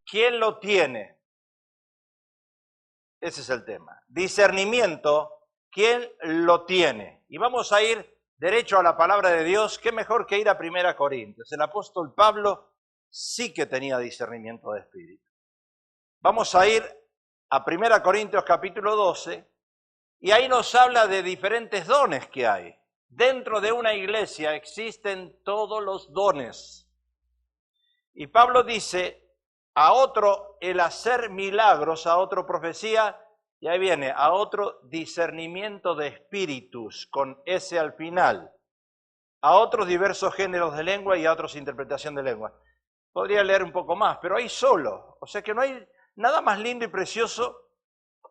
¿quién lo tiene? Ese es el tema. Discernimiento, ¿quién lo tiene? Y vamos a ir derecho a la palabra de Dios. ¿Qué mejor que ir a 1 Corintios? El apóstol Pablo sí que tenía discernimiento de espíritu. Vamos a ir a 1 Corintios capítulo 12 y ahí nos habla de diferentes dones que hay. Dentro de una iglesia existen todos los dones. Y Pablo dice, a otro el hacer milagros, a otro profecía, y ahí viene, a otro discernimiento de espíritus, con ese al final. A otros diversos géneros de lengua y a otros interpretación de lengua. Podría leer un poco más, pero ahí solo. O sea que no hay nada más lindo y precioso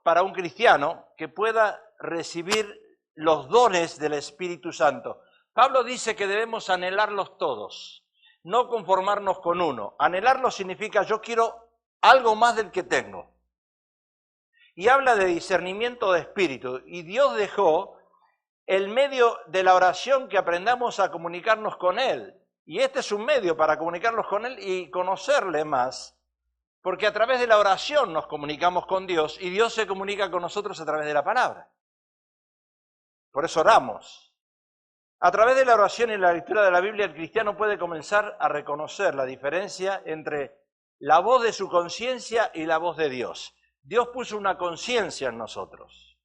para un cristiano que pueda recibir los dones del Espíritu Santo. Pablo dice que debemos anhelarlos todos, no conformarnos con uno. Anhelarlo significa yo quiero algo más del que tengo. Y habla de discernimiento de espíritu. Y Dios dejó el medio de la oración que aprendamos a comunicarnos con Él. Y este es un medio para comunicarnos con Él y conocerle más. Porque a través de la oración nos comunicamos con Dios y Dios se comunica con nosotros a través de la palabra. Por eso oramos. A través de la oración y la lectura de la Biblia, el cristiano puede comenzar a reconocer la diferencia entre la voz de su conciencia y la voz de Dios. Dios puso una conciencia en nosotros.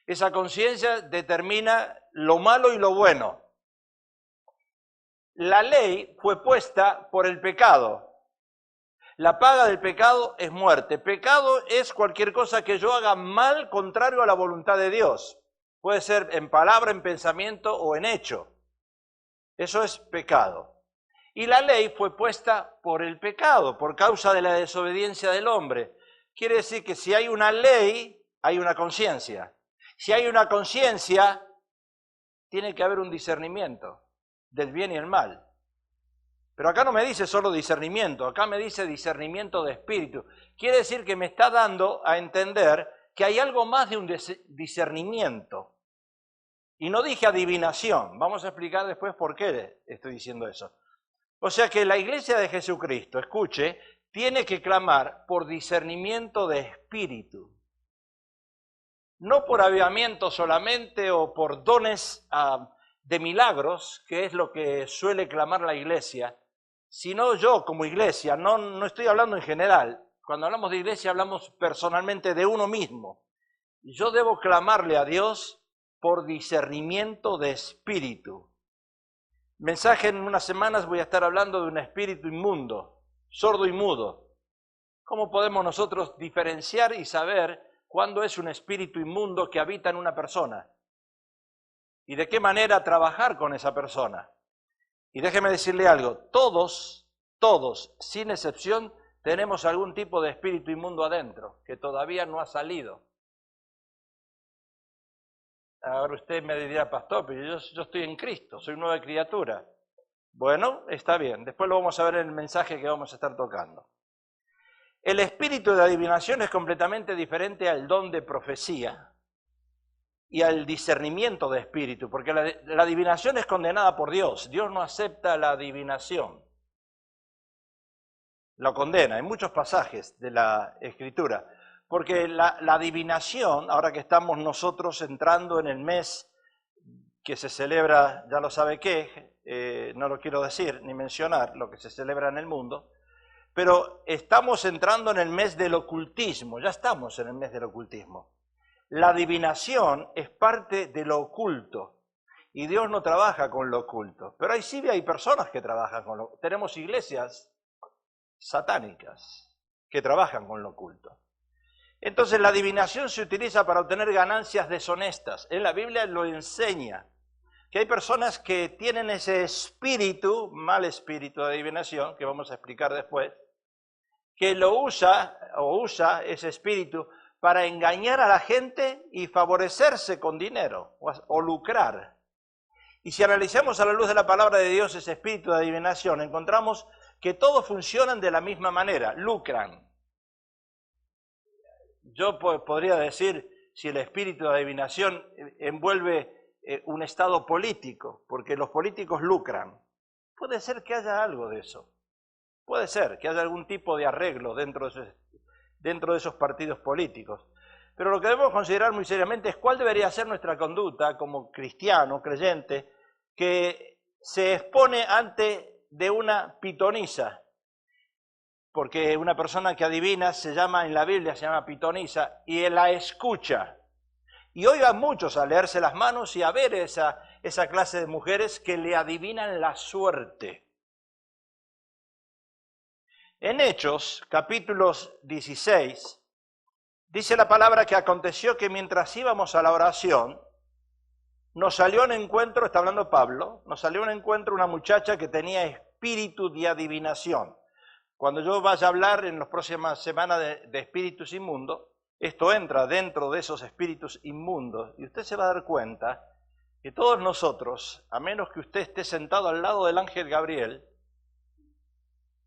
Esa conciencia determina lo malo y lo bueno. La ley fue puesta por el pecado. La paga del pecado es muerte. Pecado es cualquier cosa que yo haga mal contrario a la voluntad de Dios. Puede ser en palabra, en pensamiento o en hecho. Eso es pecado. Y la ley fue puesta por el pecado, por causa de la desobediencia del hombre. Quiere decir que si hay una ley, hay una conciencia. Si hay una conciencia, tiene que haber un discernimiento del bien y el mal. Pero acá no me dice solo discernimiento, acá me dice discernimiento de espíritu. Quiere decir que me está dando a entender que hay algo más de un discernimiento. Y no dije adivinación, vamos a explicar después por qué estoy diciendo eso. O sea que la iglesia de Jesucristo, escuche, tiene que clamar por discernimiento de espíritu. No por avivamiento solamente o por dones de milagros, que es lo que suele clamar la iglesia, sino yo como iglesia, no estoy hablando en general. Cuando hablamos de iglesia hablamos personalmente de uno mismo. Y yo debo clamarle a Dios por discernimiento de espíritu. Mensaje en unas semanas voy a estar hablando de un espíritu inmundo, sordo y mudo. ¿Cómo podemos nosotros diferenciar y saber cuándo es un espíritu inmundo que habita en una persona? ¿Y de qué manera trabajar con esa persona? Y déjeme decirle algo, todos, sin excepción, tenemos algún tipo de espíritu inmundo adentro, que todavía no ha salido. Ahora usted me dirá, pastor, pero yo estoy en Cristo, soy nueva criatura. Bueno, está bien, después lo vamos a ver en el mensaje que vamos a estar tocando. El espíritu de adivinación es completamente diferente al don de profecía y al discernimiento de espíritu, porque la adivinación es condenada por Dios. Dios no acepta la adivinación. Lo condena en muchos pasajes de la Escritura. Porque la adivinación, ahora que estamos nosotros entrando en el mes que se celebra, ya lo sabe qué, no lo quiero decir ni mencionar lo que se celebra en el mundo, pero estamos entrando en el mes del ocultismo, ya estamos en el mes del ocultismo. La adivinación es parte de lo oculto y Dios no trabaja con lo oculto, pero ahí sí hay personas que trabajan con lo oculto. Tenemos iglesias satánicas que trabajan con lo oculto. Entonces la adivinación se utiliza para obtener ganancias deshonestas. En la Biblia lo enseña, que hay personas que tienen ese espíritu, mal espíritu de adivinación, que vamos a explicar después, que lo usa ese espíritu para engañar a la gente y favorecerse con dinero o lucrar. Y si analizamos a la luz de la palabra de Dios ese espíritu de adivinación, encontramos que todos funcionan de la misma manera, lucran. Yo podría decir si el espíritu de adivinación envuelve un estado político, porque los políticos lucran. Puede ser que haya algo de eso. Puede ser que haya algún tipo de arreglo dentro de esos partidos políticos. Pero lo que debemos considerar muy seriamente es cuál debería ser nuestra conducta como cristiano, creyente, que se expone ante de una pitonisa. Porque una persona que adivina se llama, en la Biblia se llama pitonisa, y él la escucha. Y hoy van muchos a leerse las manos y a ver esa clase de mujeres que le adivinan la suerte. En Hechos, capítulos 16, dice la palabra que aconteció que mientras íbamos a la oración, nos salió un encuentro, está hablando Pablo, nos salió un encuentro una muchacha que tenía espíritu de adivinación. Cuando yo vaya a hablar en las próximas semanas de espíritus inmundos, esto entra dentro de esos espíritus inmundos y usted se va a dar cuenta que todos nosotros, a menos que usted esté sentado al lado del ángel Gabriel,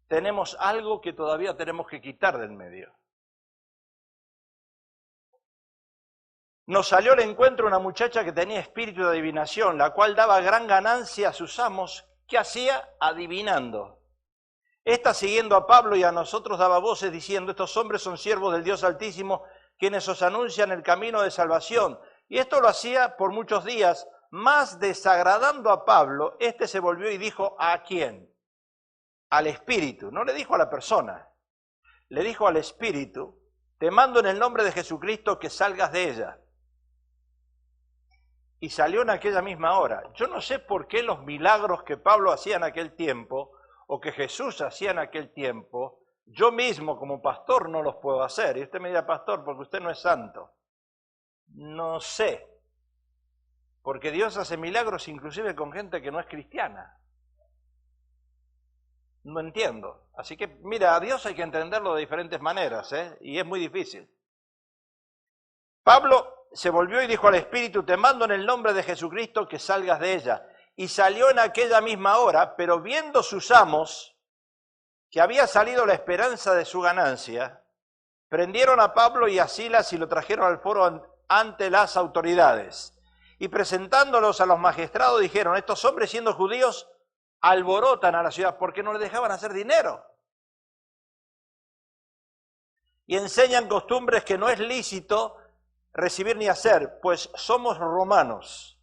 tenemos algo que todavía tenemos que quitar del medio. Nos salió al encuentro una muchacha que tenía espíritu de adivinación, la cual daba gran ganancia a sus amos. ¿Qué hacía? Adivinando. Esta, siguiendo a Pablo y a nosotros, daba voces diciendo: estos hombres son siervos del Dios Altísimo, quienes os anuncian el camino de salvación. Y esto lo hacía por muchos días, más desagradando a Pablo, este se volvió y dijo: ¿a quién? Al espíritu. No le dijo a la persona, le dijo al espíritu: te mando en el nombre de Jesucristo que salgas de ella. Y salió en aquella misma hora. Yo no sé por qué los milagros que Pablo hacía en aquel tiempo, o que Jesús hacía en aquel tiempo, yo mismo como pastor no los puedo hacer. Y usted me dirá: pastor, porque usted no es santo. No sé. Porque Dios hace milagros inclusive con gente que no es cristiana. No entiendo. Así que, mira, a Dios hay que entenderlo de diferentes maneras, y es muy difícil. Pablo se volvió y dijo al espíritu: te mando en el nombre de Jesucristo que salgas de ella. Y salió en aquella misma hora, pero viendo sus amos que había salido la esperanza de su ganancia, prendieron a Pablo y a Silas y lo trajeron al foro ante las autoridades. Y presentándolos a los magistrados dijeron: estos hombres, siendo judíos, alborotan a la ciudad porque no les dejaban hacer dinero. Y enseñan costumbres que no es lícito recibir ni hacer, pues somos romanos.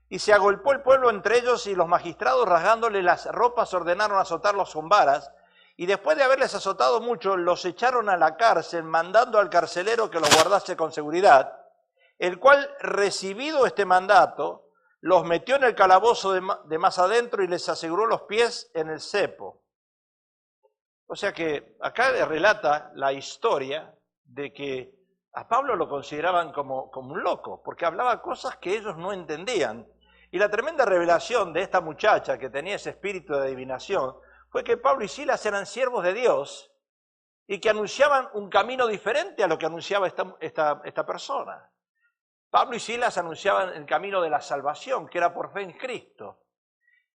Y se agolpó el pueblo entre ellos, y los magistrados, rasgándole las ropas, ordenaron azotarlos con varas, y después de haberles azotado mucho, los echaron a la cárcel, mandando al carcelero que los guardase con seguridad, el cual, recibido este mandato, los metió en el calabozo de más adentro y les aseguró los pies en el cepo. O sea que acá relata la historia de que a Pablo lo consideraban como un loco, porque hablaba cosas que ellos no entendían. Y la tremenda revelación de esta muchacha que tenía ese espíritu de adivinación fue que Pablo y Silas eran siervos de Dios y que anunciaban un camino diferente a lo que anunciaba esta persona. Pablo y Silas anunciaban el camino de la salvación, que era por fe en Cristo.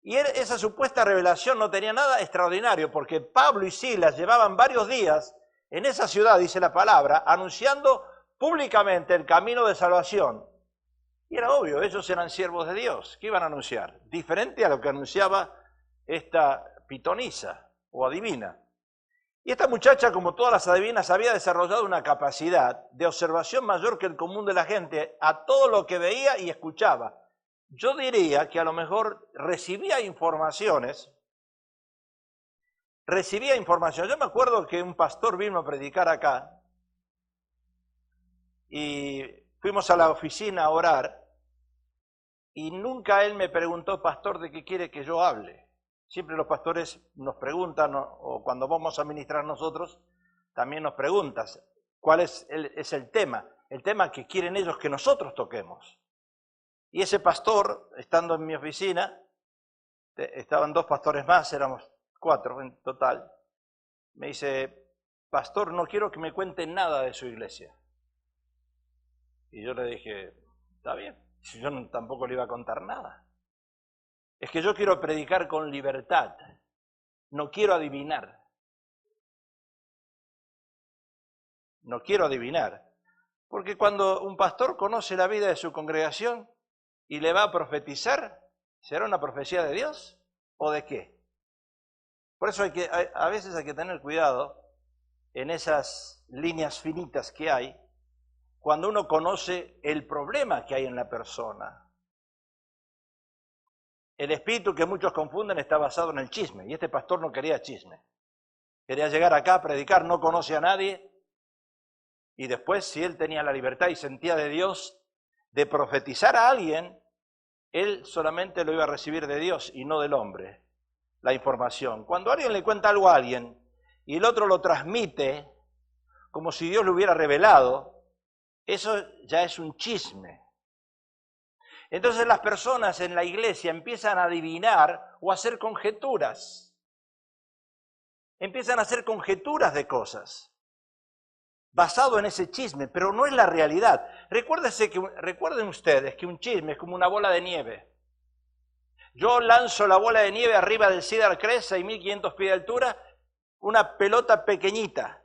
Y esa supuesta revelación no tenía nada extraordinario, porque Pablo y Silas llevaban varios días en esa ciudad, dice la palabra, anunciando públicamente el camino de salvación. Y era obvio, ellos eran siervos de Dios. ¿Qué iban a anunciar? Diferente a lo que anunciaba esta pitonisa o adivina. Y esta muchacha, como todas las adivinas, había desarrollado una capacidad de observación mayor que el común de la gente a todo lo que veía y escuchaba. Yo diría que a lo mejor recibía informaciones. Yo me acuerdo que un pastor vino a predicar acá y fuimos a la oficina a orar y nunca él me preguntó: pastor, ¿de qué quiere que yo hable? Siempre los pastores nos preguntan, o cuando vamos a ministrar nosotros, también nos preguntan cuál es el tema que quieren ellos que nosotros toquemos. Y ese pastor, estando en mi oficina, estaban 2 pastores más, éramos 4 en total, me dice: pastor, no quiero que me cuenten nada de su iglesia. Y yo le dije: está bien, yo tampoco le iba a contar nada. Es que yo quiero predicar con libertad, no quiero adivinar. No quiero adivinar. Porque cuando un pastor conoce la vida de su congregación y le va a profetizar, ¿será una profecía de Dios o de qué? Por eso a veces hay que tener cuidado en esas líneas finitas que hay cuando uno conoce el problema que hay en la persona. El espíritu que muchos confunden está basado en el chisme, y este pastor no quería chisme. Quería llegar acá a predicar, no conoce a nadie, y después, si él tenía la libertad y sentía de Dios de profetizar a alguien, él solamente lo iba a recibir de Dios y no del hombre, la información. Cuando alguien le cuenta algo a alguien y el otro lo transmite como si Dios lo hubiera revelado, eso ya es un chisme. Entonces las personas en la iglesia empiezan a adivinar o a hacer conjeturas. Empiezan a hacer conjeturas de cosas basado en ese chisme, pero no es la realidad. Recuerden ustedes que un chisme es como una bola de nieve. Yo lanzo la bola de nieve arriba del Cedar Crest, 6.500 pies de altura, una pelota pequeñita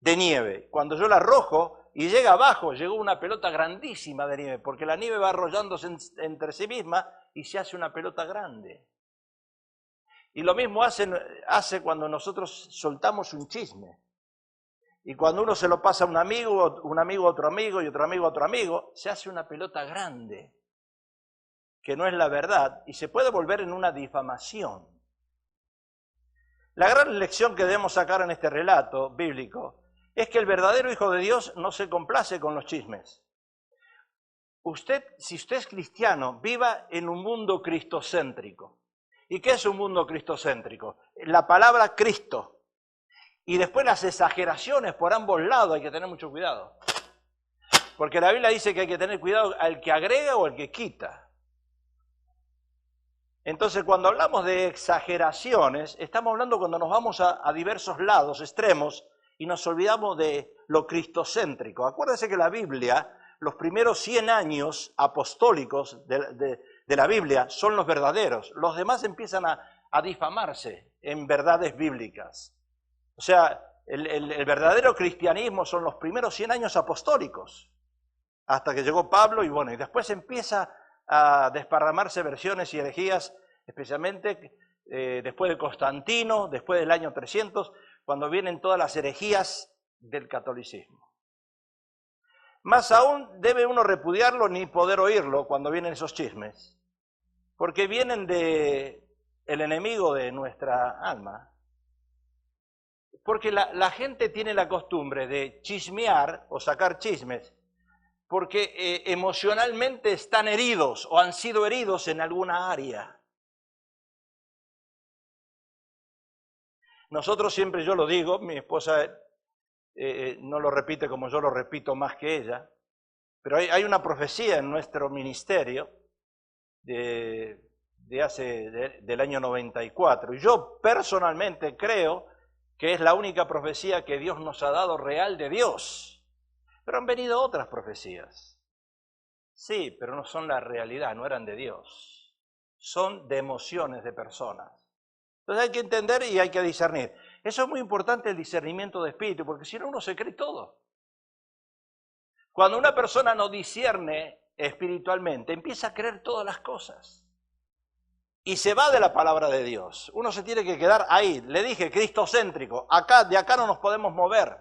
de nieve. Cuando yo la arrojo y llega abajo, llegó una pelota grandísima de nieve, porque la nieve va arrollándose entre sí misma y se hace una pelota grande. Y lo mismo hace cuando nosotros soltamos un chisme. Y cuando uno se lo pasa a un amigo a otro amigo y otro amigo a otro amigo, se hace una pelota grande, que no es la verdad, y se puede volver en una difamación. La gran lección que debemos sacar en este relato bíblico es que el verdadero Hijo de Dios no se complace con los chismes. Si usted es cristiano, viva en un mundo cristocéntrico. ¿Y qué es un mundo cristocéntrico? La palabra Cristo. Y después las exageraciones por ambos lados, hay que tener mucho cuidado. Porque la Biblia dice que hay que tener cuidado al que agrega o al que quita. Entonces, cuando hablamos de exageraciones, estamos hablando cuando nos vamos a diversos lados, extremos, y nos olvidamos de lo cristocéntrico. Acuérdense que la Biblia, los primeros 100 años apostólicos de la Biblia son los verdaderos. Los demás empiezan a difamarse en verdades bíblicas. O sea, el verdadero cristianismo son los primeros 100 años apostólicos, hasta que llegó Pablo y después empieza a desparramarse versiones y herejías, especialmente después de Constantino, después del año 300, cuando vienen todas las herejías del catolicismo. Más aún debe uno repudiarlo ni poder oírlo cuando vienen esos chismes, porque vienen del enemigo de nuestra alma. Porque la gente tiene la costumbre de chismear o sacar chismes, porque emocionalmente están heridos o han sido heridos en alguna área. Nosotros siempre, yo lo digo, mi esposa no lo repite como yo lo repito más que ella, pero hay una profecía en nuestro ministerio del año 94, y yo personalmente creo que es la única profecía que Dios nos ha dado real de Dios. Pero han venido otras profecías. Sí, pero no son la realidad, no eran de Dios. Son de emociones de personas. Entonces hay que entender y hay que discernir. Eso es muy importante, el discernimiento de espíritu, porque si no uno se cree todo. Cuando una persona no discierne espiritualmente, empieza a creer todas las cosas. Y se va de la palabra de Dios. Uno se tiene que quedar ahí. Le dije, cristocéntrico. De acá no nos podemos mover.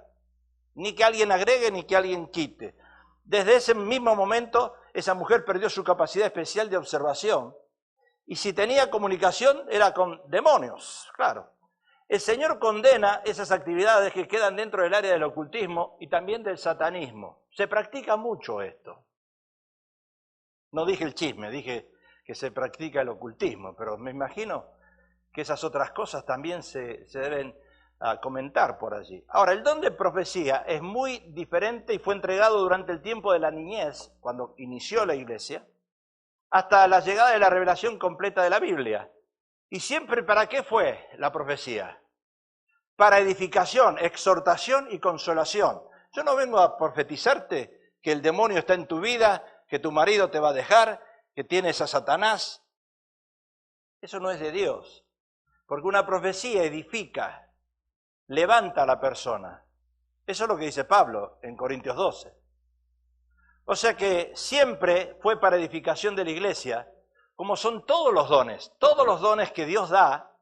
Ni que alguien agregue, ni que alguien quite. Desde ese mismo momento, esa mujer perdió su capacidad especial de observación. Y si tenía comunicación, era con demonios, claro. El Señor condena esas actividades que quedan dentro del área del ocultismo y también del satanismo. Se practica mucho esto. No dije el chisme, dije que se practica el ocultismo, pero me imagino que esas otras cosas también se deben comentar por allí. Ahora, el don de profecía es muy diferente y fue entregado durante el tiempo de la niñez, cuando inició la iglesia, hasta la llegada de la revelación completa de la Biblia. ¿Y siempre para qué fue la profecía? Para edificación, exhortación y consolación. Yo no vengo a profetizarte que el demonio está en tu vida, que tu marido te va a dejar, que tienes a Satanás. Eso no es de Dios, porque una profecía edifica, levanta a la persona. Eso es lo que dice Pablo en Corintios 12. O sea que siempre fue para edificación de la iglesia, como son todos los dones que Dios da,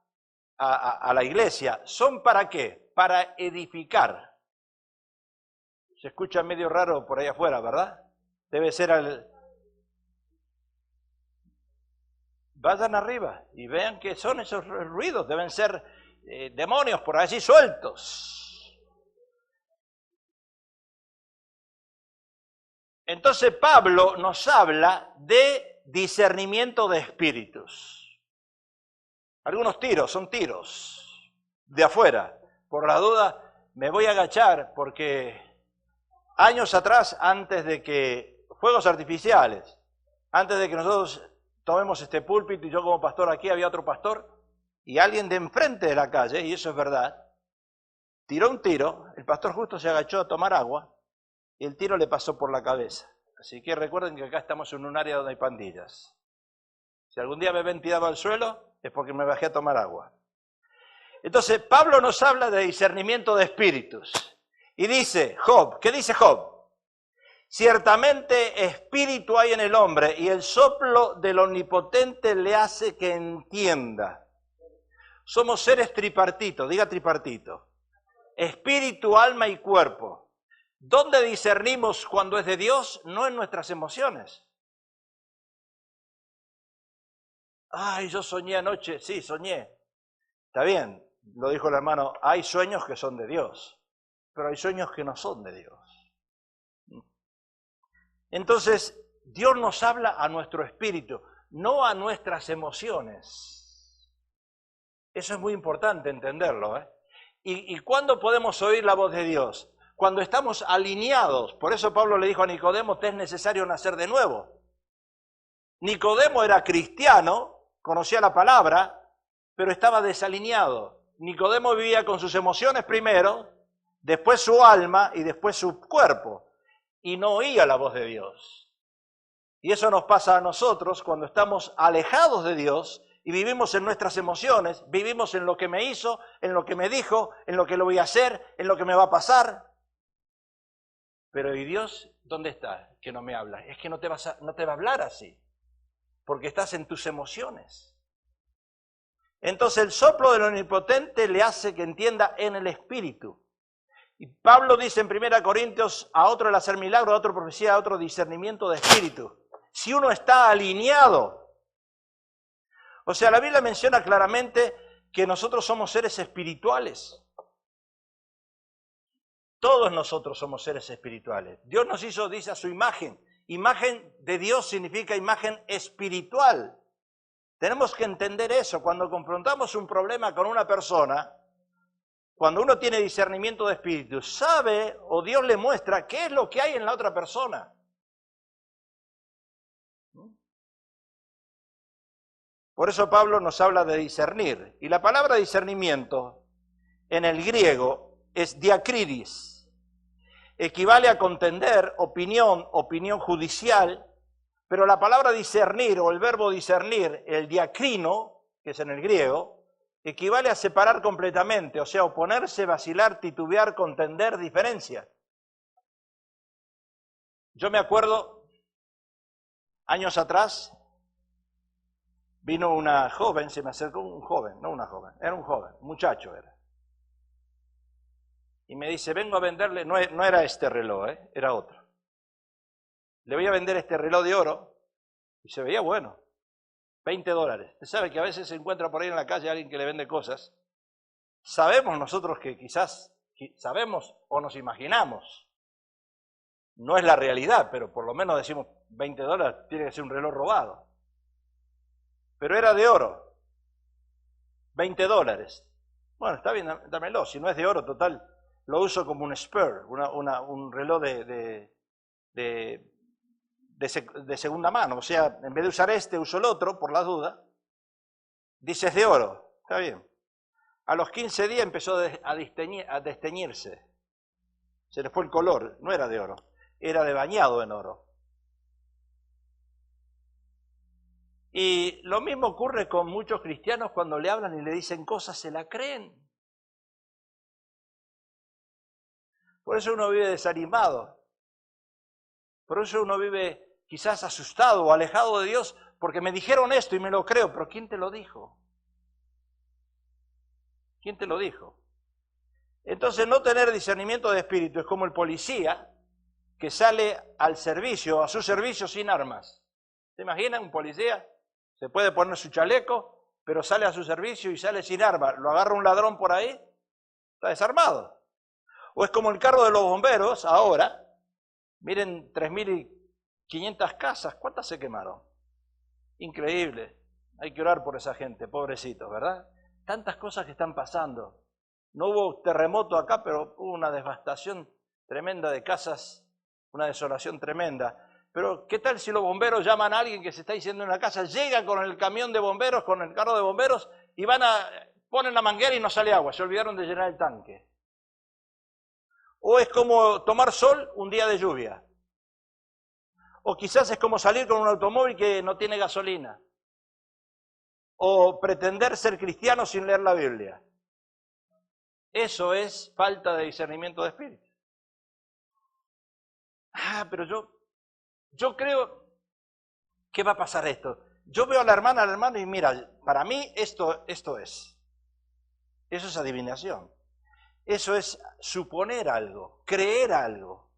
a la iglesia, ¿son para qué? Para edificar. Se escucha medio raro por ahí afuera, ¿verdad? Debe ser Vayan arriba y vean qué son esos ruidos, deben ser demonios por allí sueltos. Entonces Pablo nos habla de discernimiento de espíritus. Algunos tiros, son tiros de afuera. Por la duda me voy a agachar porque años atrás, antes de que fuegos artificiales, antes de que nosotros tomemos este púlpito y yo como pastor aquí, había otro pastor y alguien de enfrente de la calle, y eso es verdad, tiró un tiro, el pastor justo se agachó a tomar agua y el tiro le pasó por la cabeza. Así que recuerden que acá estamos en un área donde hay pandillas. Si algún día me ven tirado al suelo, es porque me bajé a tomar agua. Entonces, Pablo nos habla de discernimiento de espíritus. Y dice, Job, ¿qué dice Job? Ciertamente espíritu hay en el hombre y el soplo del Omnipotente le hace que entienda. Somos seres tripartitos, diga tripartito. Espíritu, alma y cuerpo. ¿Dónde discernimos cuando es de Dios? No en nuestras emociones. Ay, yo soñé anoche, sí, soñé. Está bien, lo dijo el hermano, hay sueños que son de Dios, pero hay sueños que no son de Dios. Entonces, Dios nos habla a nuestro espíritu, no a nuestras emociones. Eso es muy importante entenderlo, ¿eh? ¿Y cuándo podemos oír la voz de Dios? Cuando estamos alineados. Por eso Pablo le dijo a Nicodemo, te es necesario nacer de nuevo. Nicodemo era cristiano, conocía la palabra, pero estaba desalineado. Nicodemo vivía con sus emociones primero, después su alma y después su cuerpo, y no oía la voz de Dios. Y eso nos pasa a nosotros cuando estamos alejados de Dios y vivimos en nuestras emociones, vivimos en lo que me hizo, en lo que me dijo, en lo que lo voy a hacer, en lo que me va a pasar. Pero ¿y Dios dónde está? Que no me habla. Es que no te va a hablar así, porque estás en tus emociones. Entonces el soplo del Omnipotente le hace que entienda en el Espíritu. Y Pablo dice en 1 Corintios, a otro el hacer milagro, a otro profecía, a otro discernimiento de espíritu. Si uno está alineado. O sea, la Biblia menciona claramente que nosotros somos seres espirituales. Todos nosotros somos seres espirituales. Dios nos hizo, dice, a su imagen. Imagen de Dios significa imagen espiritual. Tenemos que entender eso. Cuando confrontamos un problema con una persona, cuando uno tiene discernimiento de espíritu, sabe o Dios le muestra qué es lo que hay en la otra persona. Por eso Pablo nos habla de discernir. Y la palabra discernimiento en el griego es diakridis. Equivale a contender, opinión judicial, pero la palabra discernir o el verbo discernir, el diacrino, que es en el griego, equivale a separar completamente, o sea, oponerse, vacilar, titubear, contender, diferencia. Yo me acuerdo, años atrás, vino una joven, se me acercó un joven, no una joven, era un joven, un muchacho era. Y me dice, vengo a venderle, no era este reloj, era otro. Le voy a vender este reloj de oro, y se veía bueno, $20. Usted sabe que a veces se encuentra por ahí en la calle alguien que le vende cosas. Sabemos nosotros que quizás, sabemos o nos imaginamos, no es la realidad, pero por lo menos decimos $20, tiene que ser un reloj robado. Pero era de oro, $20. Bueno, está bien, dámelo, si no es de oro, total, lo uso como un spare, un reloj de segunda mano, o sea, en vez de usar este, uso el otro, por la duda. Dice, es de oro, está bien. A los 15 días empezó a desteñirse, se le fue el color, no era de oro, era de bañado en oro. Y lo mismo ocurre con muchos cristianos cuando le hablan y le dicen cosas, se la creen. Por eso uno vive desanimado, por eso uno vive quizás asustado o alejado de Dios, porque me dijeron esto y me lo creo, pero ¿quién te lo dijo? ¿Quién te lo dijo? Entonces no tener discernimiento de espíritu es como el policía que sale al servicio, a su servicio sin armas. ¿Se imaginan un policía? Se puede poner su chaleco, pero sale a su servicio y sale sin armas. Lo agarra un ladrón por ahí, está desarmado. O es como el carro de los bomberos ahora. Miren, 3.500 casas, ¿cuántas se quemaron? Increíble. Hay que orar por esa gente, pobrecitos, ¿verdad? Tantas cosas que están pasando. No hubo terremoto acá, pero hubo una devastación tremenda de casas, una desolación tremenda. Pero, ¿qué tal si los bomberos llaman a alguien que se está incendiando en una casa, llegan con el camión de bomberos, con el carro de bomberos, y ponen la manguera y no sale agua, se olvidaron de llenar el tanque? O es como tomar sol un día de lluvia. O quizás es como salir con un automóvil que no tiene gasolina. O pretender ser cristiano sin leer la Biblia. Eso es falta de discernimiento de espíritu. Pero yo creo que va a pasar esto. Yo veo a la hermana, al hermano y mira, para mí esto es. Eso es adivinación. Eso es suponer algo, creer algo,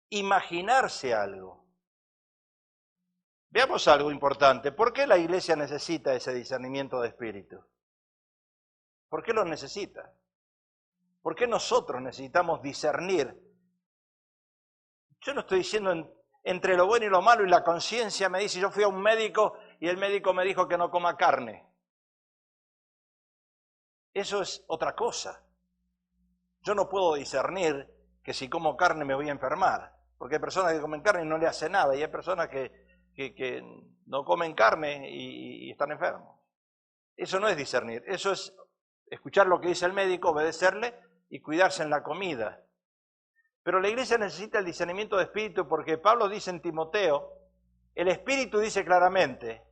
imaginarse algo. Veamos algo importante. ¿Por qué la iglesia necesita ese discernimiento de espíritu? ¿Por qué lo necesita? ¿Por qué nosotros necesitamos discernir? Yo no estoy diciendo entre lo bueno y lo malo y la conciencia me dice, yo fui a un médico y el médico me dijo que no coma carne. Eso es otra cosa. Yo no puedo discernir que si como carne me voy a enfermar, porque hay personas que comen carne y no le hace nada, y hay personas que no comen carne y están enfermos. Eso no es discernir, eso es escuchar lo que dice el médico, obedecerle y cuidarse en la comida. Pero la iglesia necesita el discernimiento de espíritu porque Pablo dice en Timoteo, el espíritu dice claramente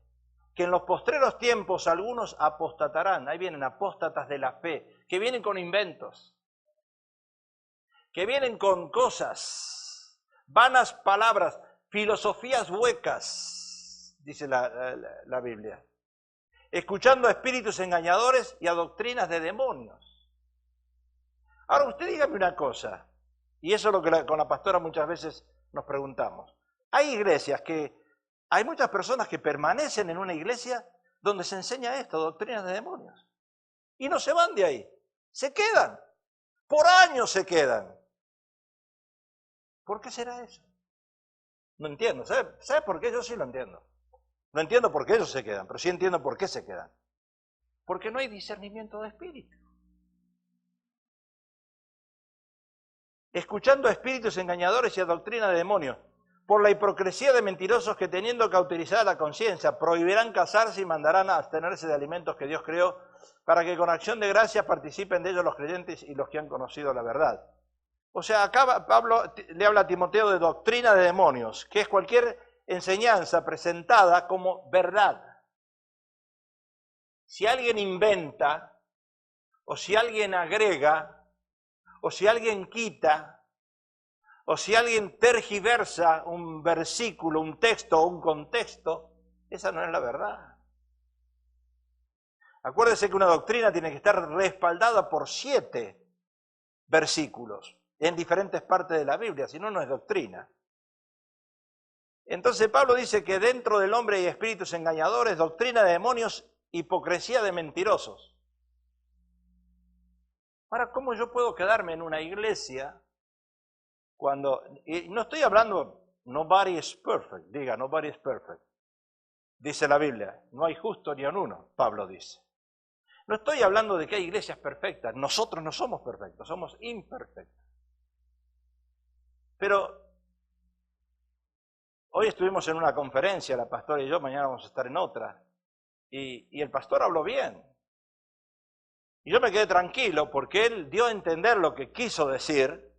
que en los postreros tiempos algunos apostatarán, ahí vienen apóstatas de la fe, que vienen con inventos, que vienen con cosas, vanas palabras, filosofías huecas, dice la Biblia, escuchando a espíritus engañadores y a doctrinas de demonios. Ahora usted dígame una cosa, y eso es lo que con la pastora muchas veces nos preguntamos. Hay iglesias hay muchas personas que permanecen en una iglesia donde se enseña esto, doctrinas de demonios, y no se van de ahí, se quedan, por años se quedan. ¿Por qué será eso? No entiendo, ¿sabe por qué? Yo sí lo entiendo. No entiendo por qué ellos se quedan, pero sí entiendo por qué se quedan. Porque no hay discernimiento de espíritu. Escuchando a espíritus engañadores y a doctrina de demonios, por la hipocresía de mentirosos que teniendo cauterizada la conciencia, prohibirán casarse y mandarán a abstenerse de alimentos que Dios creó, para que con acción de gracia participen de ellos los creyentes y los que han conocido la verdad. O sea, acá Pablo le habla a Timoteo de doctrina de demonios, que es cualquier enseñanza presentada como verdad. Si alguien inventa, o si alguien agrega, o si alguien quita, o si alguien tergiversa un versículo, un texto o un contexto, esa no es la verdad. Acuérdese que una doctrina tiene que estar respaldada por 7 versículos en diferentes partes de la Biblia, si no, no es doctrina. Entonces Pablo dice que dentro del hombre hay espíritus engañadores, doctrina de demonios, hipocresía de mentirosos. Ahora, ¿cómo yo puedo quedarme en una iglesia cuando... Y no estoy hablando, nobody is perfect, diga, nobody is perfect. Dice la Biblia, no hay justo ni en uno, Pablo dice. No estoy hablando de que hay iglesias perfectas, nosotros no somos perfectos, somos imperfectos. Pero hoy estuvimos en una conferencia, la pastora y yo, mañana vamos a estar en otra, y el pastor habló bien. Y yo me quedé tranquilo porque él dio a entender lo que quiso decir,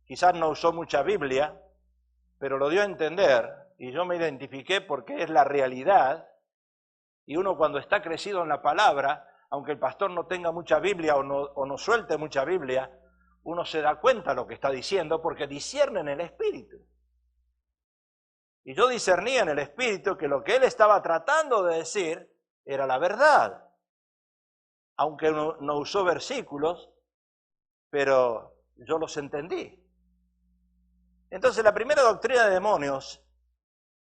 quizás no usó mucha Biblia, pero lo dio a entender, y yo me identifiqué porque es la realidad, y uno cuando está crecido en la palabra, aunque el pastor no tenga mucha Biblia o no suelte mucha Biblia, uno se da cuenta de lo que está diciendo porque discierne en el Espíritu. Y yo discernía en el Espíritu que lo que él estaba tratando de decir era la verdad. aunque no usó versículos, pero yo los entendí. Entonces la primera doctrina de demonios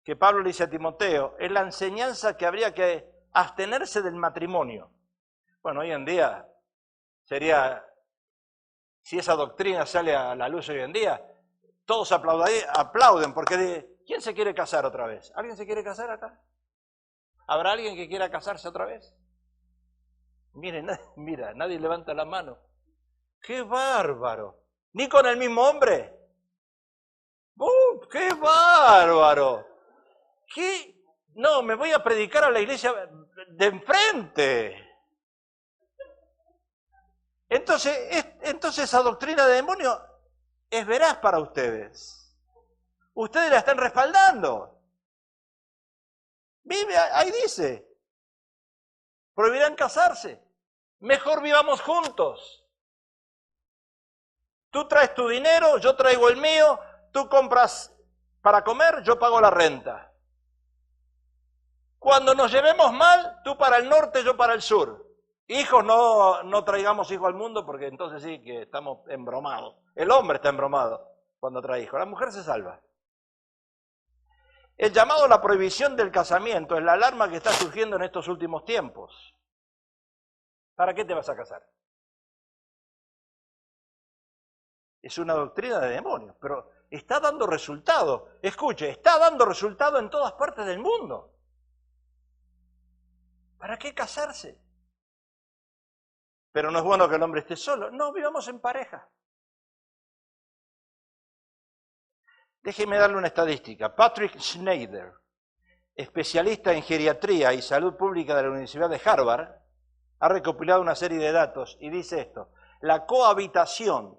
que Pablo le dice a Timoteo es la enseñanza que habría que abstenerse del matrimonio. Bueno, hoy en día sería, si esa doctrina sale a la luz hoy en día, todos aplauden porque ¿quién se quiere casar otra vez? ¿Alguien se quiere casar acá? ¿Habrá alguien que quiera casarse otra vez? Miren, mira, nadie levanta la mano. ¡Qué bárbaro! ¿Ni con el mismo hombre? ¡Qué bárbaro! ¿Qué? No, me voy a predicar a la iglesia de enfrente. Entonces esa doctrina de demonio es veraz para ustedes. Ustedes la están respaldando. Vive, ahí dice, prohibirán casarse. Mejor vivamos juntos. Tú traes tu dinero, yo traigo el mío, tú compras para comer, yo pago la renta. Cuando nos llevemos mal, tú para el norte, yo para el sur. Hijos, no traigamos hijos al mundo porque entonces sí que estamos embromados. El hombre está embromado cuando trae hijos, la mujer se salva. El llamado a la prohibición del casamiento es la alarma que está surgiendo en estos últimos tiempos. ¿Para qué te vas a casar? Es una doctrina de demonios, pero está dando resultado. Escuche, está dando resultado en todas partes del mundo. ¿Para qué casarse? Pero no es bueno que el hombre esté solo. No, vivamos en pareja. Déjeme darle una estadística. Patrick Schneider, especialista en geriatría y salud pública de la Universidad de Harvard, ha recopilado una serie de datos y dice esto: la cohabitación,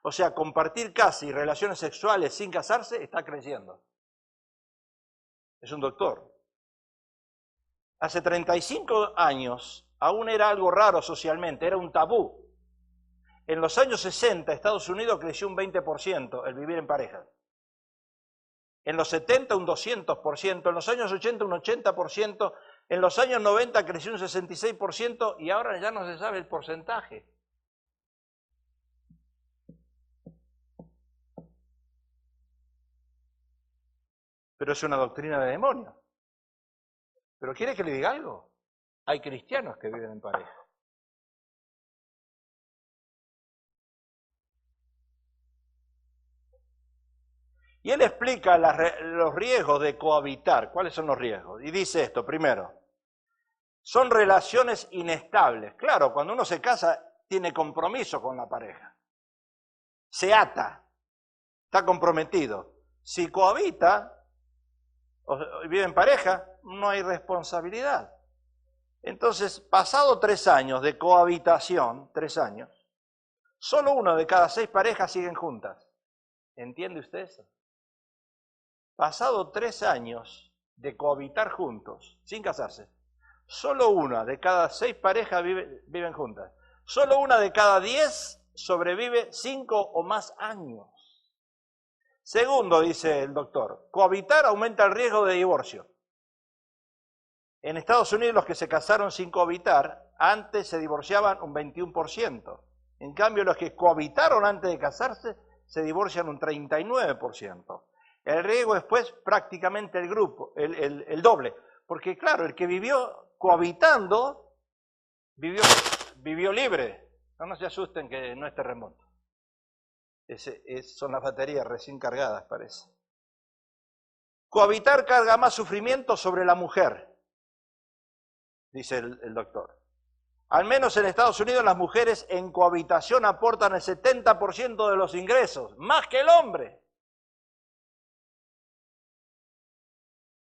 o sea, compartir casa y relaciones sexuales sin casarse, está creciendo. Es un doctor. Hace 35 años aún era algo raro socialmente, era un tabú. En los años 60, Estados Unidos creció un 20% el vivir en pareja. En los 70 un 200%, en los años 80 un 80%, en los años 90 creció un 66% y ahora ya no se sabe el porcentaje. Pero es una doctrina de demonio. ¿Pero quiere que le diga algo? Hay cristianos que viven en pareja. Y él explica los riesgos de cohabitar. ¿Cuáles son los riesgos? Y dice esto, primero, son relaciones inestables. Claro, cuando uno se casa, tiene compromiso con la pareja. Se ata, está comprometido. Si cohabita o vive en pareja, no hay responsabilidad. Entonces, pasado 3 años de cohabitación, 3 años, solo 1 de cada 6 parejas siguen juntas. ¿Entiende usted eso? Pasado 3 años de cohabitar juntos, sin casarse, solo 1 de cada 6 parejas viven juntas. Solo 1 de cada 10 sobrevive 5 o más años. Segundo, dice el doctor, cohabitar aumenta el riesgo de divorcio. En Estados Unidos los que se casaron sin cohabitar, antes se divorciaban un 21%. En cambio, los que cohabitaron antes de casarse, se divorcian un 39%. El riesgo es pues prácticamente el doble. Porque claro, el que vivió cohabitando, vivió libre. No se asusten que no es terremoto. Son las baterías recién cargadas, parece. Cohabitar carga más sufrimiento sobre la mujer, dice el doctor. Al menos en Estados Unidos las mujeres en cohabitación aportan el 70% de los ingresos, más que el hombre.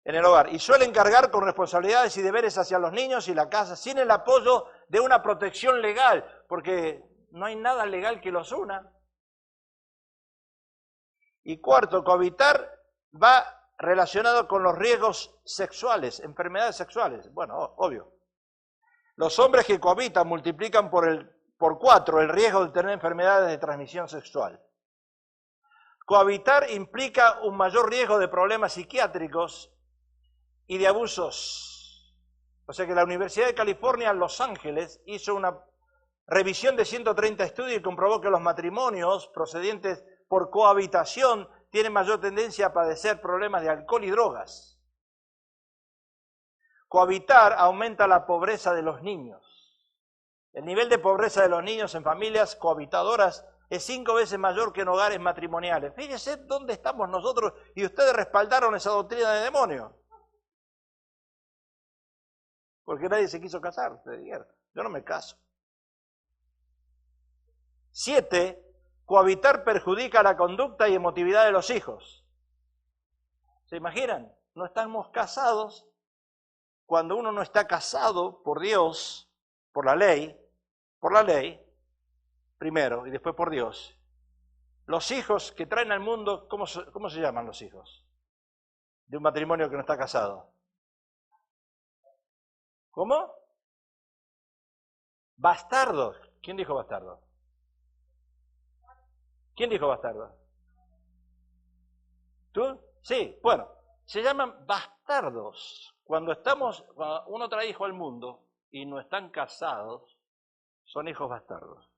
En el hogar, y suelen cargar con responsabilidades y deberes hacia los niños y la casa, sin el apoyo de una protección legal, porque no hay nada legal que los una. Y cuarto, cohabitar va relacionado con los riesgos sexuales, enfermedades sexuales. Bueno, obvio. Los hombres que cohabitan multiplican por 4 el riesgo de tener enfermedades de transmisión sexual. Cohabitar implica un mayor riesgo de problemas psiquiátricos y de abusos O sea que la Universidad de California, Los Ángeles, hizo una revisión de 130 estudios y comprobó que los matrimonios procedientes por cohabitación tienen mayor tendencia a padecer problemas de alcohol y drogas. Cohabitar aumenta la pobreza de los niños. El nivel de pobreza de los niños en familias cohabitadoras es 5 veces mayor que en hogares matrimoniales. Fíjense dónde estamos nosotros y ustedes respaldaron esa doctrina de demonio. Porque nadie se quiso casar, ustedes dijeron. Yo no me caso. 7. Cohabitar perjudica la conducta y emotividad de los hijos. ¿Se imaginan? No estamos casados. Cuando uno no está casado por Dios, por la ley, primero y después por Dios, los hijos que traen al mundo, ¿cómo se llaman los hijos de un matrimonio que no está casado? ¿Cómo? Bastardos. ¿Quién dijo bastardos? ¿Quién dijo bastardos? ¿Tú? Sí, bueno, se llaman bastardos. Cuando uno trae hijo al mundo y no están casados, son hijos bastardos.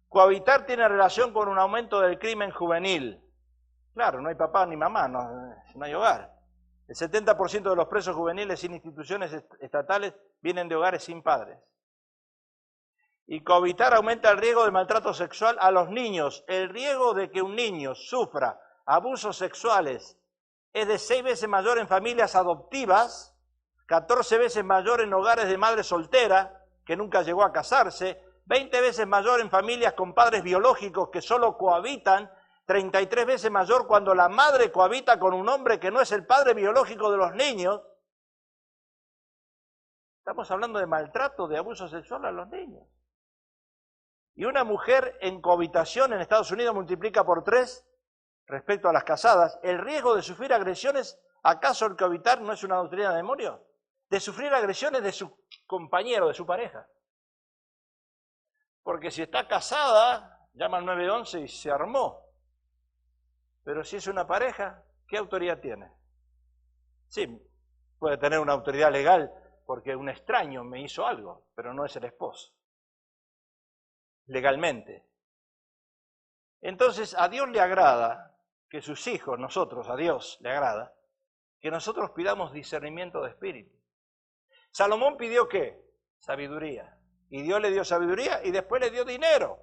Cohabitar tiene relación con un aumento del crimen juvenil. Claro, no hay papá ni mamá, no hay hogar. El 70% de los presos juveniles sin instituciones estatales vienen de hogares sin padres. Y cohabitar aumenta el riesgo de maltrato sexual a los niños. El riesgo de que un niño sufra abusos sexuales es de 6 veces mayor en familias adoptivas, 14 veces mayor en hogares de madre soltera, que nunca llegó a casarse, 20 veces mayor en familias con padres biológicos que solo cohabitan, 33 veces mayor cuando la madre cohabita con un hombre que no es el padre biológico de los niños. Estamos hablando de maltrato, de abuso sexual a los niños. Y una mujer en cohabitación en Estados Unidos multiplica por 3 respecto a las casadas. ¿El riesgo de sufrir agresiones, acaso el cohabitar no es una doctrina de demonio? De sufrir agresiones de su compañero, de su pareja. Porque si está casada, llama al 911 y se armó. Pero si es una pareja, ¿qué autoridad tiene? Sí, puede tener una autoridad legal porque un extraño me hizo algo, pero no es el esposo. Legalmente. Entonces, a Dios le agrada que sus hijos, nosotros, a Dios le agrada, que nosotros pidamos discernimiento de espíritu. Salomón pidió ¿qué? Sabiduría. Y Dios le dio sabiduría y después le dio dinero.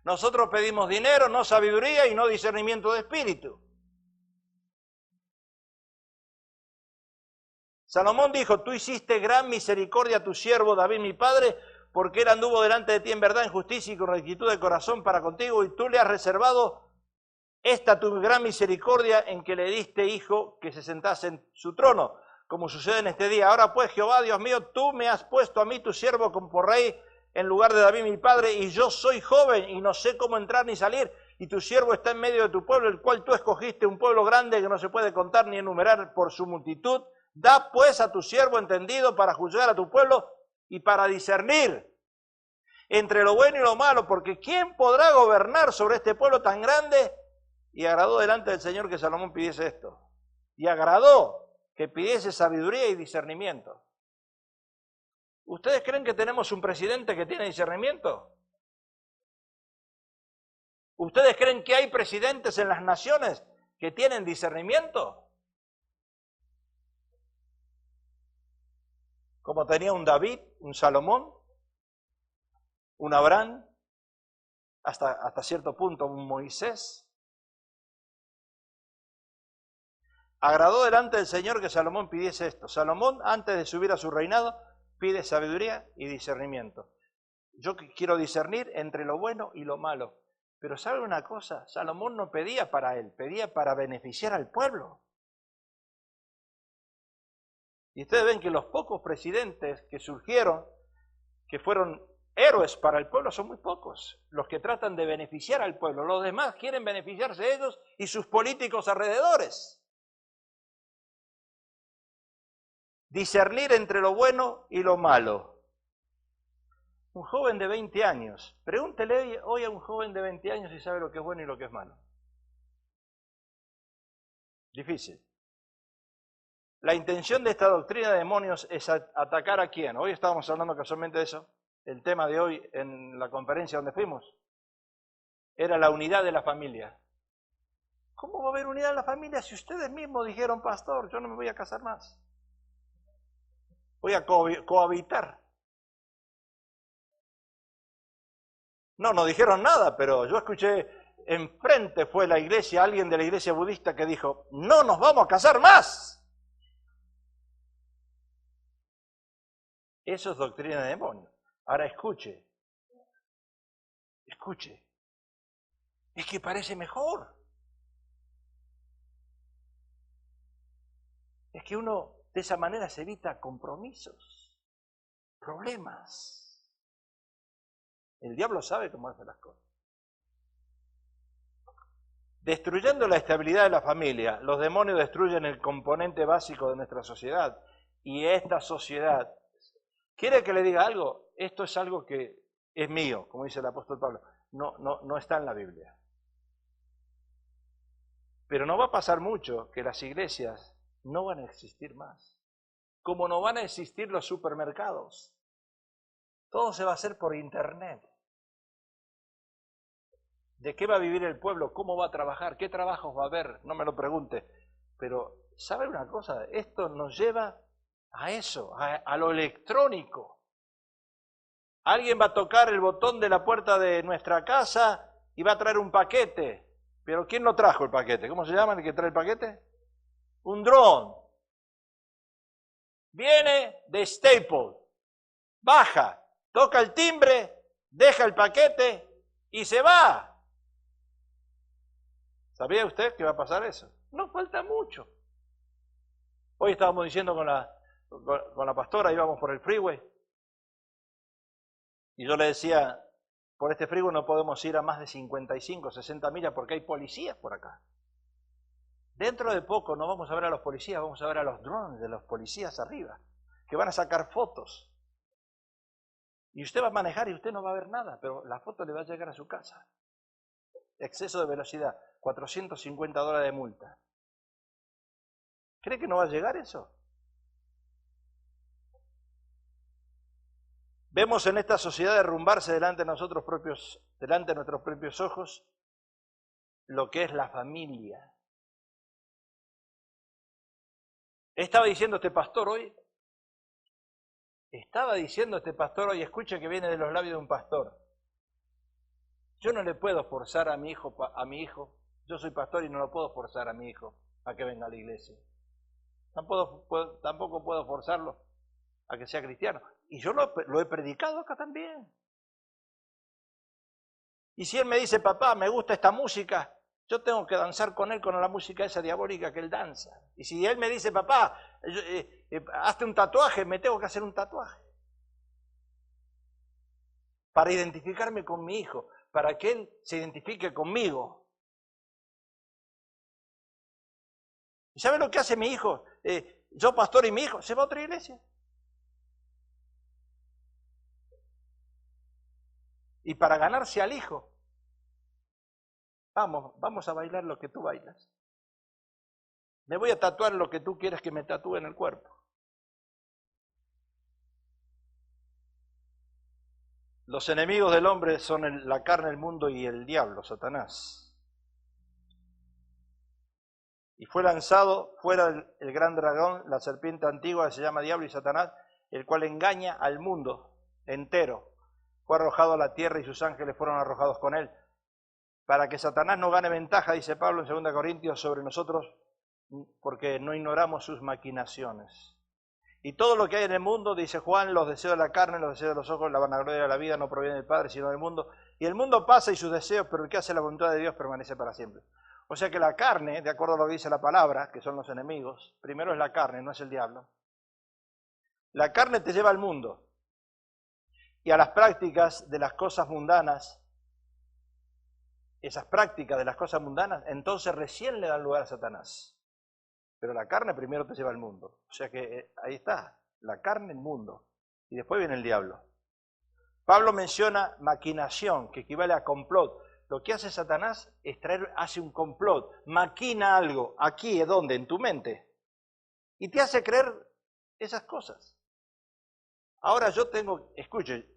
Nosotros pedimos dinero, no sabiduría y no discernimiento de espíritu. Salomón dijo, tú hiciste gran misericordia a tu siervo David mi padre, porque él anduvo delante de ti en verdad, en justicia y con rectitud de corazón para contigo, y tú le has reservado esta tu gran misericordia en que le diste hijo que se sentase en su trono, como sucede en este día. Ahora pues, Jehová, Dios mío, tú me has puesto a mí, tu siervo, como por rey en lugar de David mi padre, y yo soy joven y no sé cómo entrar ni salir, y tu siervo está en medio de tu pueblo, el cual tú escogiste, un pueblo grande que no se puede contar ni enumerar por su multitud. Da pues a tu siervo entendido para juzgar a tu pueblo y para discernir entre lo bueno y lo malo, porque ¿quién podrá gobernar sobre este pueblo tan grande? Y agradó delante del Señor que Salomón pidiese esto. Y agradó que pidiese sabiduría y discernimiento. ¿Ustedes creen que tenemos un presidente que tiene discernimiento? ¿Ustedes creen que hay presidentes en las naciones que tienen discernimiento? Como tenía un David, un Salomón, un Abraham, hasta cierto punto un Moisés. Agradó delante del Señor que Salomón pidiese esto. Salomón, antes de subir a su reinado, pide sabiduría y discernimiento. Yo quiero discernir entre lo bueno y lo malo. Pero ¿sabe una cosa? Salomón no pedía para él, pedía para beneficiar al pueblo. Y ustedes ven que los pocos presidentes que surgieron, que fueron héroes para el pueblo, son muy pocos. Los que tratan de beneficiar al pueblo. Los demás quieren beneficiarse ellos y sus políticos alrededores. Discernir entre lo bueno y lo malo. Un joven de 20 años, pregúntele hoy a un joven de 20 años si sabe lo que es bueno y lo que es malo. Difícil. La intención de esta doctrina de demonios es atacar a quién. Hoy estábamos hablando casualmente de eso. El tema de hoy en la conferencia donde fuimos era la unidad de la familia. ¿Cómo va a haber unidad en la familia si ustedes mismos dijeron, pastor, yo no me voy a casar más? Voy a cohabitar. No dijeron nada, pero yo escuché, enfrente fue la iglesia, alguien de la iglesia budista que dijo, no nos vamos a casar más. Eso es doctrina de demonios. Ahora escuche. Es que parece mejor. Es que uno de esa manera se evita compromisos, problemas. El diablo sabe cómo hace las cosas. Destruyendo la estabilidad de la familia, los demonios destruyen el componente básico de nuestra sociedad. Y esta sociedad, ¿quiere que le diga algo? Esto es algo que es mío, como dice el apóstol Pablo. No está en la Biblia. Pero no va a pasar mucho que las iglesias no van a existir más. Como no van a existir los supermercados. Todo se va a hacer por internet. ¿De qué va a vivir el pueblo? ¿Cómo va a trabajar? ¿Qué trabajos va a haber? No me lo pregunte. Pero, ¿sabe una cosa? Esto nos lleva a eso, a lo electrónico. Alguien va a tocar el botón de la puerta de nuestra casa y va a traer un paquete. Pero ¿quién lo trajo el paquete? ¿Cómo se llama el que trae el paquete? Un dron. Viene de Staples. Baja, toca el timbre, deja el paquete y se va. ¿Sabía usted que va a pasar eso? No falta mucho. Hoy estábamos diciendo con la pastora, íbamos por el freeway. Y yo le decía, por este freeway no podemos ir a más de 55, 60 millas porque hay policías por acá. Dentro de poco no vamos a ver a los policías, vamos a ver a los drones de los policías arriba, que van a sacar fotos. Y usted va a manejar y usted no va a ver nada, pero la foto le va a llegar a su casa. Exceso de velocidad, $450 de multa. ¿Cree que no va a llegar eso? Vemos en esta sociedad derrumbarse delante de nuestros propios ojos, lo que es la familia. Estaba diciendo este pastor hoy, escuche que viene de los labios de un pastor. Yo no le puedo forzar a mi hijo, yo soy pastor y no lo puedo forzar a mi hijo a que venga a la iglesia. Tampoco puedo forzarlo a que sea cristiano. Y yo lo he predicado acá también. Y si él me dice, papá, me gusta esta música, yo tengo que danzar con él con la música esa diabólica que él danza. Y si él me dice, papá, hazte un tatuaje, me tengo que hacer un tatuaje. Para identificarme con mi hijo, para que él se identifique conmigo. ¿Y sabe lo que hace mi hijo? Yo pastor y mi hijo, se va a otra iglesia. Y para ganarse al hijo, vamos a bailar lo que tú bailas. Me voy a tatuar lo que tú quieres que me tatúe en el cuerpo. Los enemigos del hombre son la carne, el mundo y el diablo, Satanás. Y fue lanzado fuera el gran dragón, la serpiente antigua que se llama Diablo y Satanás, el cual engaña al mundo entero. Fue arrojado a la tierra y sus ángeles fueron arrojados con él. Para que Satanás no gane ventaja, dice Pablo en 2 Corintios, sobre nosotros, porque no ignoramos sus maquinaciones. Y todo lo que hay en el mundo, dice Juan, los deseos de la carne, los deseos de los ojos, la vanagloria de la vida no proviene del Padre, sino del mundo. Y el mundo pasa y sus deseos, pero el que hace la voluntad de Dios permanece para siempre. O sea que la carne, de acuerdo a lo que dice la palabra, que son los enemigos, primero es la carne, no es el diablo. La carne te lleva al mundo y a las prácticas de las cosas mundanas. Esas prácticas de las cosas mundanas, entonces recién le dan lugar a Satanás. Pero la carne primero te lleva al mundo. O sea que ahí está, la carne, el mundo. Y después viene el diablo. Pablo menciona maquinación, que equivale a complot. Lo que hace Satanás es hace un complot, maquina algo. ¿Aquí? ¿Dónde? En tu mente. Y te hace creer esas cosas. Ahora yo escuche,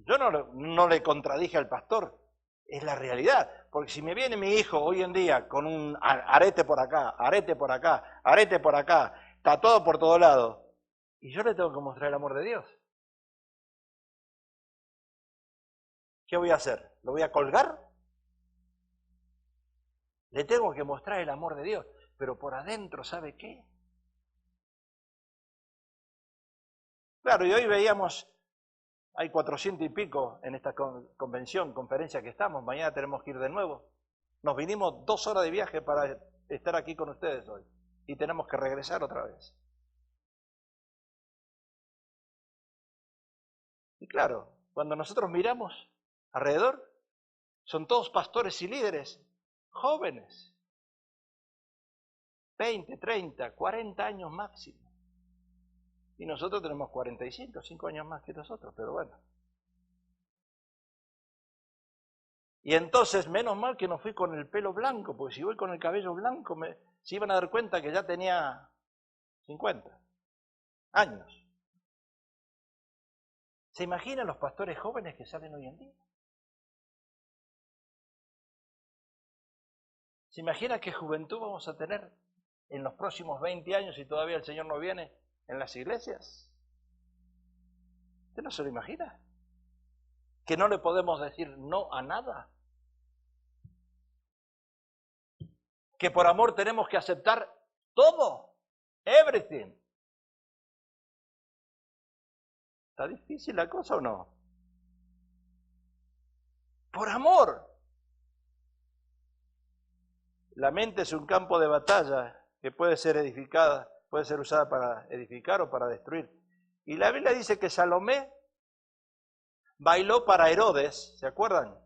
yo no le contradije al pastor, es la realidad. Porque si me viene mi hijo hoy en día con un arete por acá, arete por acá, arete por acá, tatuado por todo lado, y yo le tengo que mostrar el amor de Dios, ¿qué voy a hacer? ¿Lo voy a colgar? Le tengo que mostrar el amor de Dios, pero por adentro, ¿sabe qué? Claro, y hoy veíamos, hay 400 y pico en esta conferencia que estamos, mañana tenemos que ir de nuevo. Nos vinimos 2 horas de viaje para estar aquí con ustedes hoy y tenemos que regresar otra vez. Y claro, cuando nosotros miramos alrededor, son todos pastores y líderes jóvenes, 20, 30, 40 años máximo. Y nosotros tenemos 45, 5 años más que nosotros, pero bueno. Y entonces, menos mal que no fui con el pelo blanco, porque si voy con el cabello blanco, se iban a dar cuenta que ya tenía 50 años. ¿Se imaginan los pastores jóvenes que salen hoy en día? ¿Se imagina qué juventud vamos a tener en los próximos 20 años si todavía el Señor no viene en las iglesias? ¿Usted no se lo imagina? ¿Que no le podemos decir no a nada? ¿Que por amor tenemos que aceptar todo? Everything. ¿Está difícil la cosa o no? Por amor. La mente es un campo de batalla que puede ser edificada, puede ser usada para edificar o para destruir. Y la Biblia dice que Salomé bailó para Herodes, ¿se acuerdan?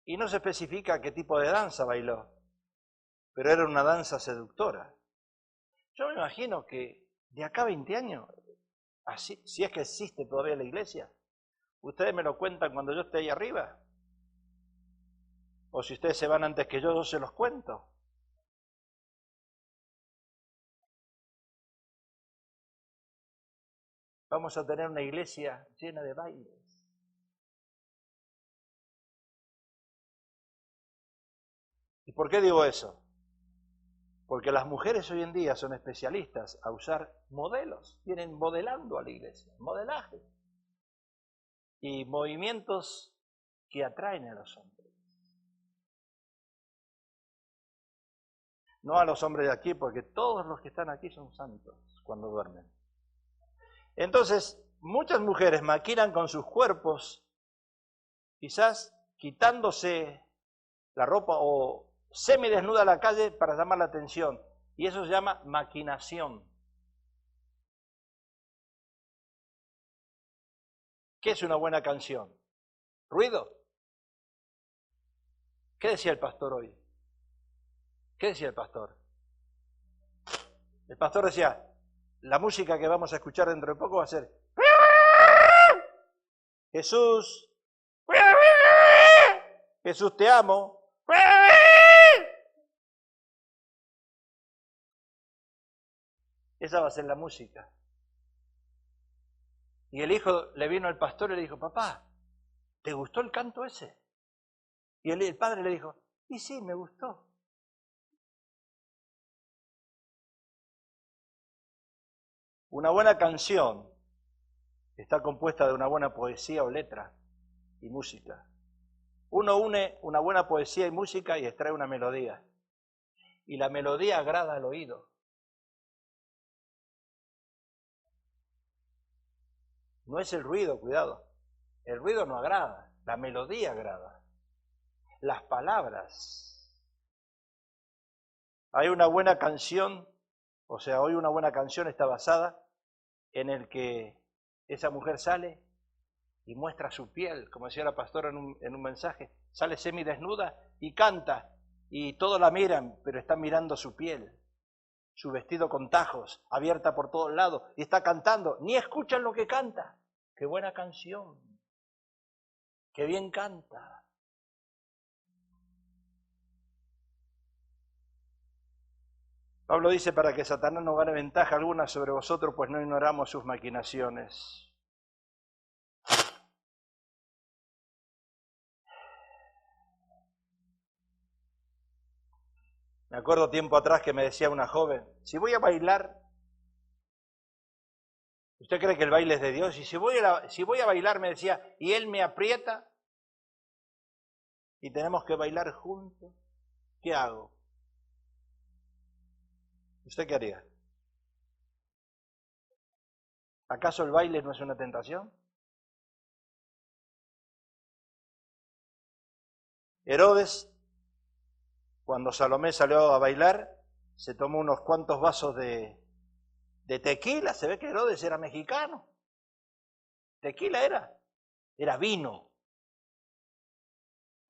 Y no se especifica qué tipo de danza bailó, pero era una danza seductora. Yo me imagino que de acá a 20 años, así, si es que existe todavía la iglesia, ustedes me lo cuentan cuando yo esté ahí arriba, o si ustedes se van antes que yo se los cuento. Vamos a tener una iglesia llena de bailes. ¿Y por qué digo eso? Porque las mujeres hoy en día son especialistas a usar modelos, vienen modelando a la iglesia, modelaje y movimientos que atraen a los hombres. No a los hombres de aquí, porque todos los que están aquí son santos cuando duermen. Entonces, muchas mujeres maquinan con sus cuerpos, quizás quitándose la ropa o semidesnuda a la calle para llamar la atención. Y eso se llama maquinación. ¿Qué es una buena canción? ¿Ruido? ¿Qué decía el pastor hoy? ¿Qué decía el pastor? El pastor decía, la música que vamos a escuchar dentro de poco va a ser Jesús, Jesús te amo. Esa va a ser la música. Y el hijo le vino al pastor y le dijo, papá, ¿te gustó el canto ese? Y el padre le dijo, y sí, me gustó. Una buena canción está compuesta de una buena poesía o letra y música. Uno une una buena poesía y música y extrae una melodía. Y la melodía agrada al oído. No es el ruido, cuidado. El ruido no agrada, la melodía agrada. Las palabras. Hay una buena canción, o sea, hoy una buena canción está basada en el que esa mujer sale y muestra su piel, como decía la pastora en un mensaje, sale semidesnuda y canta, y todos la miran, pero están mirando su piel, su vestido con tajos, abierta por todos lados, y está cantando, ni escuchan lo que canta. ¡Qué buena canción! ¡Qué bien canta! Pablo dice, para que Satanás no gane ventaja alguna sobre vosotros, pues no ignoramos sus maquinaciones. Me acuerdo tiempo atrás que me decía una joven, si voy a bailar, ¿usted cree que el baile es de Dios? Y si voy a bailar, me decía, y él me aprieta y tenemos que bailar juntos, ¿qué hago? ¿Usted qué haría? ¿Acaso el baile no es una tentación? Herodes, cuando Salomé salió a bailar, se tomó unos cuantos vasos de tequila. Se ve que Herodes era mexicano. Tequila era vino.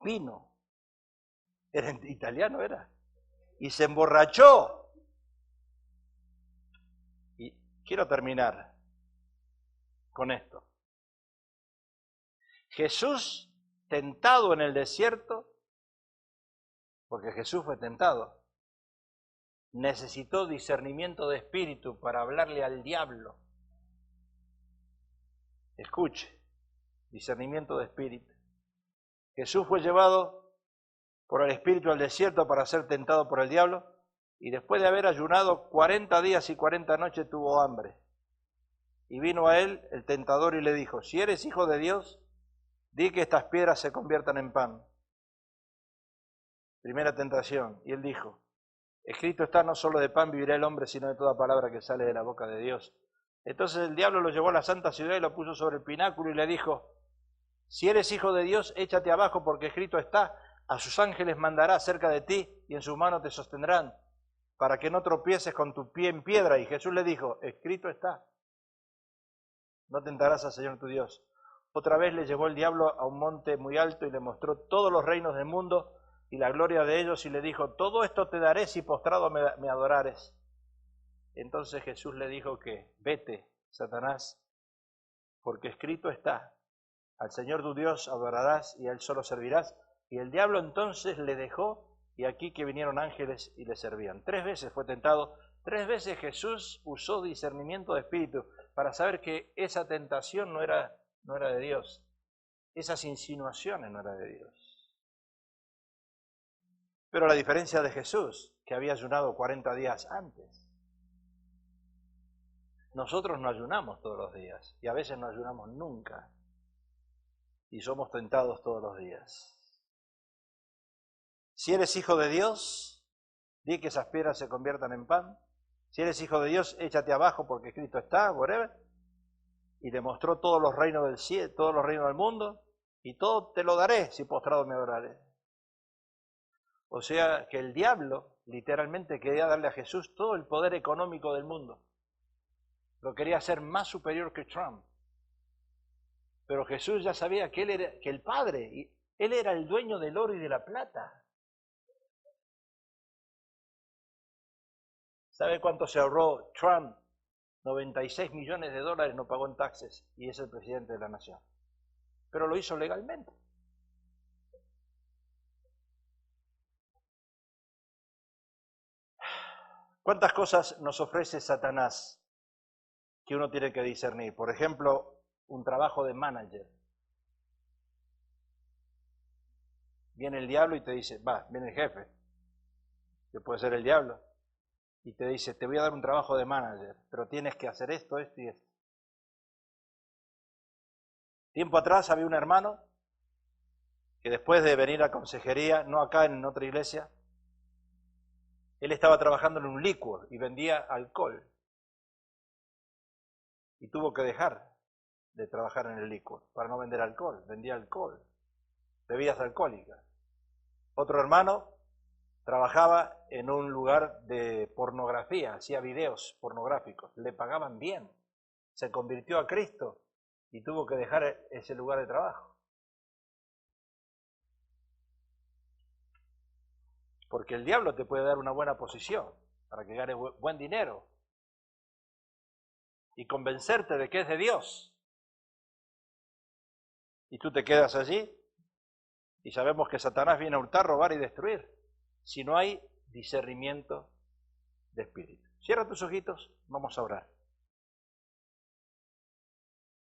Vino. Era italiano, era. Y se emborrachó. Y quiero terminar con esto. Jesús, tentado en el desierto, porque Jesús fue tentado, necesitó discernimiento de espíritu para hablarle al diablo. Escuche, discernimiento de espíritu. Jesús fue llevado por el espíritu al desierto para ser tentado por el diablo y después de haber ayunado 40 días y 40 noches tuvo hambre. Y vino a él el tentador y le dijo, si eres hijo de Dios, di que estas piedras se conviertan en pan. Primera tentación. Y él dijo, escrito está, no solo de pan vivirá el hombre, sino de toda palabra que sale de la boca de Dios. Entonces el diablo lo llevó a la santa ciudad y lo puso sobre el pináculo y le dijo, si eres hijo de Dios, échate abajo porque escrito está, a sus ángeles mandará cerca de ti y en sus manos te sostendrán, para que no tropieces con tu pie en piedra. Y Jesús le dijo, escrito está, no tentarás al Señor tu Dios. Otra vez le llevó el diablo a un monte muy alto y le mostró todos los reinos del mundo y la gloria de ellos y le dijo, todo esto te daré si postrado me adorares. Entonces Jesús le dijo que, vete, Satanás, porque escrito está, al Señor tu Dios adorarás y a Él solo servirás. Y el diablo entonces le dejó y aquí que vinieron ángeles y le servían. 3 veces fue tentado, 3 veces Jesús usó discernimiento de espíritu para saber que esa tentación no era de Dios, esas insinuaciones no eran de Dios. Pero la diferencia de Jesús, que había ayunado 40 días antes, nosotros no ayunamos todos los días y a veces no ayunamos nunca y somos tentados todos los días. Si eres hijo de Dios, di que esas piedras se conviertan en pan. Si eres hijo de Dios, échate abajo porque escrito está, whatever. Y le mostró todos los reinos del cielo, todos los reinos del mundo, y todo te lo daré si postrado me adoraré. O sea que el diablo literalmente quería darle a Jesús todo el poder económico del mundo. Lo quería hacer más superior que Trump. Pero Jesús ya sabía que él era, que el Padre, él era el dueño del oro y de la plata. ¿Sabe cuánto se ahorró Trump? 96 millones de dólares no pagó en taxes y es el presidente de la nación. Pero lo hizo legalmente. ¿Cuántas cosas nos ofrece Satanás que uno tiene que discernir? Por ejemplo, un trabajo de manager. Viene el diablo y te dice, viene el jefe, que puede ser el diablo, y te dice, te voy a dar un trabajo de manager, pero tienes que hacer esto, esto y esto. Tiempo atrás había un hermano que después de venir a consejería, no acá en otra iglesia, él estaba trabajando en un licor y vendía alcohol. Y tuvo que dejar de trabajar en el licor para no vender alcohol, vendía alcohol, bebidas alcohólicas. Otro hermano trabajaba en un lugar de pornografía, hacía videos pornográficos, le pagaban bien, se convirtió a Cristo y tuvo que dejar ese lugar de trabajo. Porque el diablo te puede dar una buena posición para que ganes buen dinero y convencerte de que es de Dios. Y tú te quedas allí y sabemos que Satanás viene a hurtar, robar y destruir si no hay discernimiento de espíritu. Cierra tus ojitos, vamos a orar.